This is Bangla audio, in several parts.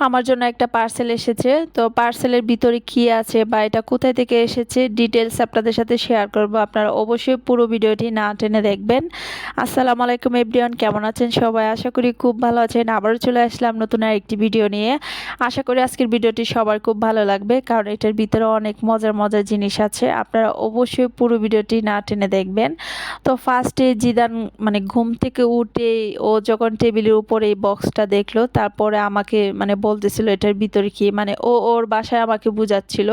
আমার জন্য একটা পার্সেল এসেছে। তো পার্সেলের ভিতরে কি আছে বা এটা কোথায় থেকে এসেছে ডিটেলস আপনাদের সাথে শেয়ার করব। আপনারা অবশ্যই পুরো ভিডিওটি না টেনে দেখবেন। আসসালামু আলাইকুম এভরিওয়ান, কেমন আছেন সবাই? আশা করি খুব ভালো আছেন। আবারও চলে আসলাম নতুন আরেকটি ভিডিও নিয়ে। আশা করি আজকের ভিডিওটি সবার খুব ভালো লাগবে, কারণ এটার ভিতরে অনেক মজার মজার জিনিস আছে। আপনারা অবশ্যই পুরো ভিডিওটি না টেনে দেখবেন। তো ফার্স্টে জিদান মানে ঘুম থেকে উঠে ও যখন টেবিলের উপরে এই বক্সটা দেখলো, তারপরে আমাকে মানে বলতেছিল এটার ভিতরে কি, মানে ওর বাসায় আমাকে বুঝাচ্ছিল।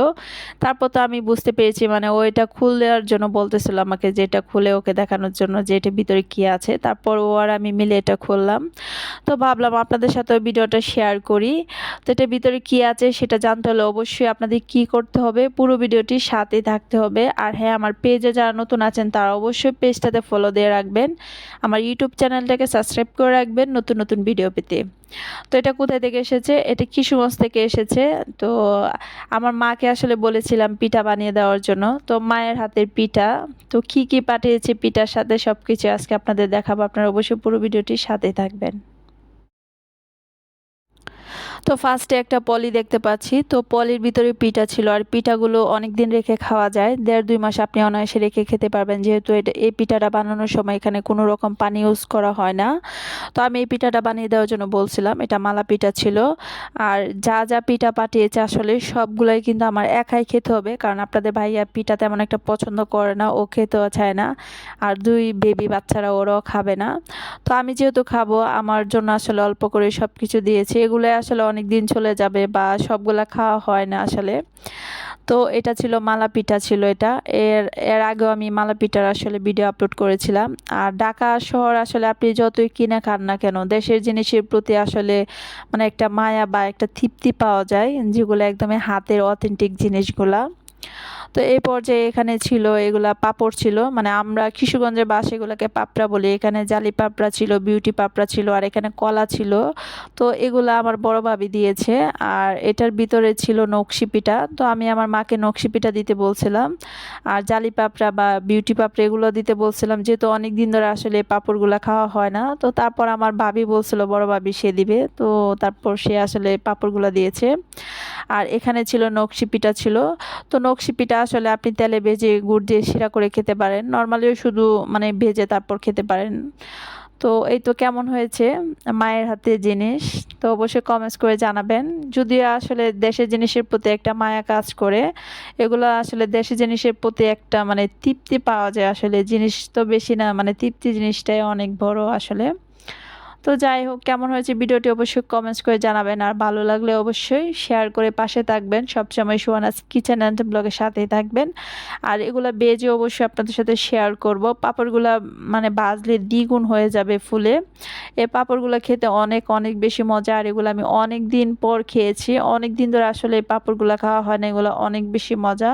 তারপর তো আমি বুঝতে পেরেছি, মানে ও এটা খুলে জন্য বলতেছিল আমাকে, যে এটা খুলে ওকে দেখানোর জন্য যে এটার ভিতরে কি আছে। তারপর ও আর আমি মিলে এটা খুললাম। তো ভাবলাম আপনাদের সাথে ওই ভিডিওটা শেয়ার করি। তো এটার ভিতরে কি আছে সেটা জানতে হলে অবশ্যই আপনাদের কি করতে হবে, পুরো ভিডিওটি সাথে থাকতে হবে। আর হ্যাঁ, আমার পেজে যারা নতুন আছেন তারা অবশ্যই পেজটাতে ফলো দিয়ে রাখবেন। আমার ইউটিউব চ্যানেলটাকে সাবস্ক্রাইব করে রাখবেন নতুন নতুন ভিডিও পেতে। তো এটা কোথায় থেকে এসেছে? এটা কিশোরগঞ্জ থেকে এসেছে। তো আমার মাকে আসলে বলেছিলাম পিঠা বানিয়ে দেওয়ার জন্য। তো মায়ের হাতের পিঠা। তো কি কি পাঠিয়েছে পিঠার সাথে সবকিছু আজকে আপনাদের দেখাবো। আপনারা অবশ্যই পুরো ভিডিওটির সাথেই থাকবেন। তো ফার্স্টে একটা পলি দেখতে পাচ্ছি। তো পলির ভিতরে পিঠা ছিল, আর পিঠাগুলো অনেক দিন রেখে খাওয়া যায়, 1.5-2 মাস আপনি অনায়াসে রেখে খেতে পারবেন, যেহেতু এই পিঠাটা বানানোর সময় এখানে কোনো রকম পানি ইউজ করা হয় না। তো আমি এই পিঠাটা বানিয়ে দেওয়ার জন্য বলছিলাম। এটা মালা পিঠা ছিল। আর যা যা পিঠা পাঠিয়েছে আসলে সবগুলাই কিন্তু আমার একাই খেতে হবে, কারণ আপনাদের ভাইয়া পিঠা তেমন একটা পছন্দ করে না, ও খেতেও চায় না। আর 2 বেবি বাচ্চারা, ওরাও খাবে না। তো আমি যেহেতু খাবো, আমার জন্য আসলে অল্প করে সব কিছু দিয়েছে। এগুলো আসলে অনেক দিন চলে যাবে বা সবগুলা খাওয়া হয় না আসলে। তো এটা ছিল মালা পিঠা ছিল এটা। এর এর আগেও আমি মালা পিঠার আসলে ভিডিও আপলোড করেছিলাম। আর ঢাকা শহর আসলে আপনি যতই কিনে খান না কেন, দেশের জিনিসের প্রতি আসলে মানে একটা মায়া বা একটা তৃপ্তি পাওয়া যায়, যেগুলো একদমই হাতের অথেন্টিক জিনিসগুলা। তো এই পর্যায়ে এখানে ছিল এগুলা পাপড় ছিল, মানে আমরা কিশোরগঞ্জের বাসা এগুলাকে পাপড়া বলি। এখানে জালি পাপড়া ছিল, বিউটি পাপড়া ছিল, আর এখানে কলা ছিল। তো এগুলা আমার বড় ভাবি দিয়েছে। আর এটার ভিতরে ছিল নকশি পিঠা। তো আমি আমার মাকে নকশি পিঠা দিতে বলছিলাম। আর জালি পাপড়া বা বিউটি পাপড়া এগুলো দিতে বলছিলাম, যেহেতু অনেক দিন ধরে আসলে এই পাপড়গুলা খাওয়া হয় না। তো তারপর আমার ভাবি বলছিল, বড় ভাবি, সে দিবে। তো তারপর সে আসলে পাপড়গুলা দিয়েছে। আর এখানে ছিল নকশি পিঠা ছিল। তো নকশি পিঠা আসলে আপনি তেলে ভেজে গুড় দিয়ে শিরা করে খেতে পারেন, নর্মালিও শুধু মানে ভেজে তারপর খেতে পারেন। তো এই তো কেমন হয়েছে মায়ের হাতে জিনিস, তো অবশ্যই কমেন্টস করে জানাবেন। যদিও আসলে দেশের জিনিসের প্রতি একটা মায়া কাজ করে, এগুলো আসলে দেশের জিনিসের প্রতি একটা মানে তৃপ্তি পাওয়া যায়। আসলে জিনিস তো বেশি না, মানে তৃপ্তি জিনিসটাই অনেক বড় আসলে। তো যাই হোক, কেমন হয়েছে ভিডিওটি অবশ্যই কমেন্টস করে জানাবেন। আর ভালো লাগলে অবশ্যই শেয়ার করে পাশে থাকবেন। সবসময় সুহানাস কিচেন অ্যান্ড ব্লগের সাথেই থাকবেন। আর এগুলা বেজে অবশ্যই আপনাদের সাথে শেয়ার করব। পাঁপড়গুলা মানে ভাজলে দ্বিগুণ হয়ে যাবে ফুলে। এই পাঁপড়গুলো খেতে অনেক অনেক বেশি মজা। আর এগুলো আমি অনেক দিন পর খেয়েছি, অনেক দিন ধরে আসলে এই পাঁপড়গুলো খাওয়া হয় না, এগুলো অনেক বেশি মজা।